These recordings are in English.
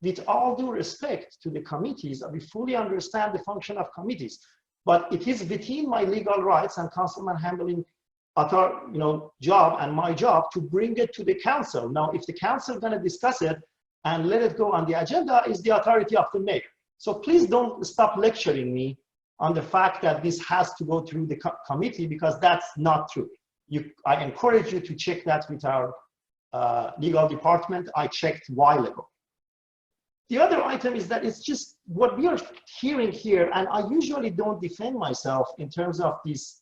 with all due respect to the committees, we fully understand the function of committees, but it is within my legal rights and Councilman Hamblin job and my job to bring it to the council. Now, if the council is going to discuss it and let it go on the agenda, is the authority of the mayor. So please don't stop lecturing me on the fact that this has to go through the committee, because that's not true. I encourage you to check that with our legal department. I checked a while ago. The other item is that it's just what we are hearing here, and I usually don't defend myself in terms of these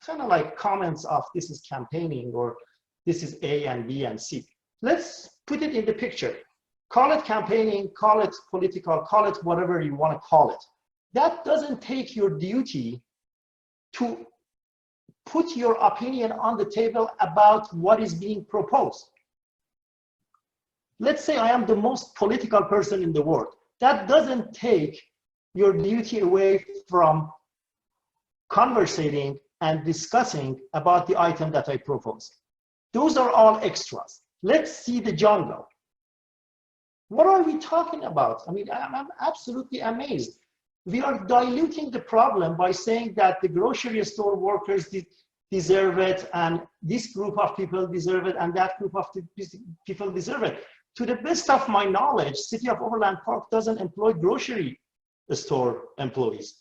kind of like comments of this is campaigning or this is A and B and C. Let's put it in the picture. Call it campaigning, call it political, call it whatever you want to call it. That doesn't take your duty to put your opinion on the table about what is being proposed. Let's say I am the most political person in the world. That doesn't take your duty away from conversating and discussing about the item that I propose. Those are all extras. Let's see the jungle. What are we talking about? I mean, I'm absolutely amazed. We are diluting the problem by saying that the grocery store workers deserve it, and this group of people deserve it, and that group of people deserve it. To the best of my knowledge, City of Overland Park doesn't employ grocery store employees.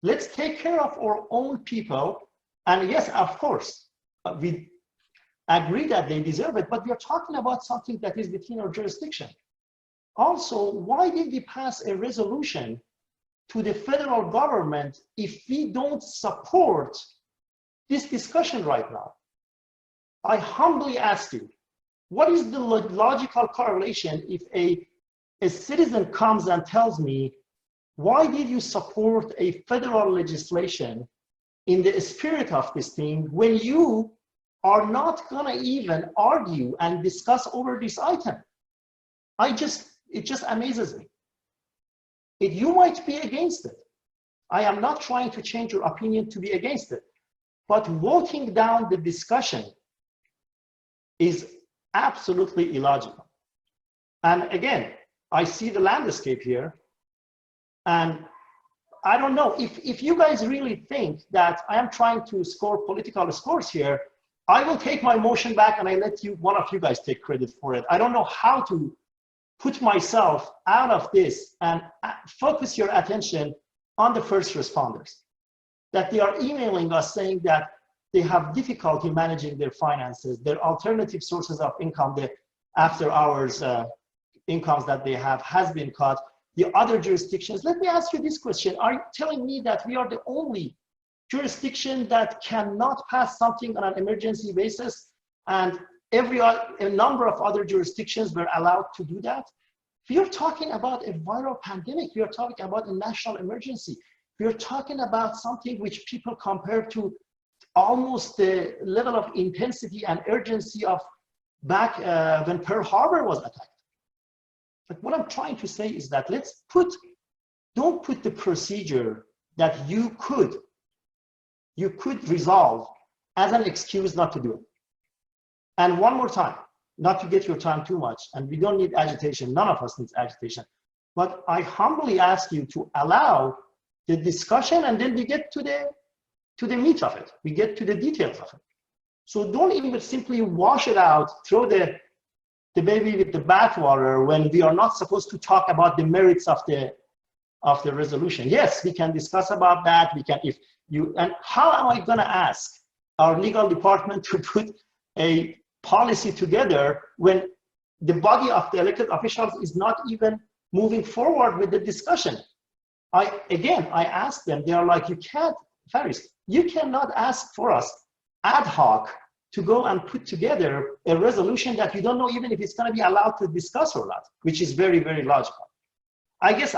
Let's take care of our own people. And yes, of course, we agree that they deserve it, but we are talking about something that is within our jurisdiction. Also, why did we pass a resolution to the federal government if we don't support this discussion right now? I humbly ask you, what is the logical correlation if a citizen comes and tells me, why did you support a federal legislation in the spirit of this thing when you are not gonna even argue and discuss over this item? It just amazes me. You might be against it. I am not trying to change your opinion to be against it, but voting down the discussion is absolutely illogical. And again, I see the landscape here, and I don't know if you guys really think that I am trying to score political scores here. I will take my motion back and I let one of you guys take credit for it. I don't know how to put myself out of this and focus your attention on the first responders, that they are emailing us saying that they have difficulty managing their finances, their alternative sources of income, the after hours incomes that they have has been cut, the other jurisdictions. Let me ask you this question. Are you telling me that we are the only jurisdiction that cannot pass something on an emergency basis, and a number of other jurisdictions were allowed to do that? We are talking about a viral pandemic. We are talking about a national emergency. We are talking about something which people compare to almost the level of intensity and urgency of back when Pearl Harbor was attacked. But what I'm trying to say is that don't put the procedure that you could resolve as an excuse not to do it. And one more time, not to get your time too much, and we don't need agitation, none of us needs agitation, but I humbly ask you to allow the discussion, and then we get to the meat of it. We get to the details of it. So don't even simply wash it out, throw the baby with the bathwater when we are not supposed to talk about the merits of the resolution. Yes, we can discuss about that. We can, and how am I gonna ask our legal department to put a policy together when the body of the elected officials is not even moving forward with the discussion? I asked them, they are like, you can't, Faris, you cannot ask for us ad hoc to go and put together a resolution that you don't know even if it's going to be allowed to discuss or not, which is very, very logical. I guess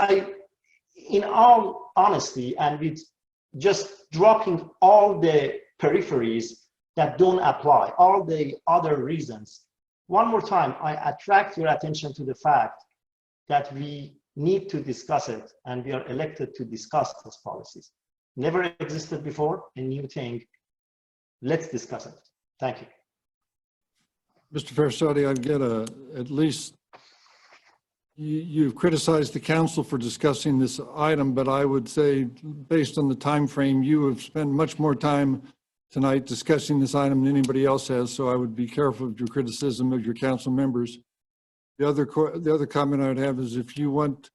in all honesty, and with just dropping all the peripheries that don't apply, all the other reasons, one more time, I attract your attention to the fact that we need to discuss it, and we are elected to discuss those policies. Never existed before, a new thing. Let's discuss it. Thank you. Mr. Farassati, I'd get at least You've criticized the council for discussing this item, but I would say, based on the time frame, you have spent much more time tonight discussing this item than anybody else has, so I would be careful of your criticism of your council members. The other comment I would have is if you want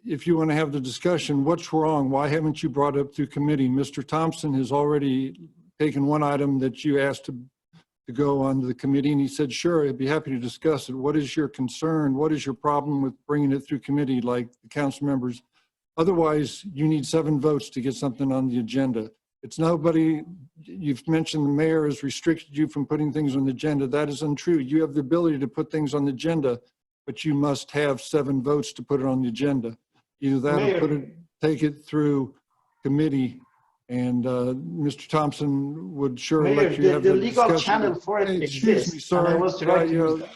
to have the discussion, what's wrong? Why haven't you brought it up through committee? Mr. Thompson has already taken one item that you asked to go on to the committee, and he said, sure, I'd be happy to discuss it. What is your concern? What is your problem with bringing it through committee like the council members? Otherwise, you need 7 votes to get something on the agenda. It's nobody, you've mentioned the mayor has restricted you from putting things on the agenda. That is untrue. You have the ability to put things on the agenda, but you must have 7 votes to put it on the agenda. Either that Mayor, or take it through committee. And Mr. Thompson would sure Mayor, let you have the the legal discussion. channel for it Excuse exists, me, sorry. and I was directed to use that.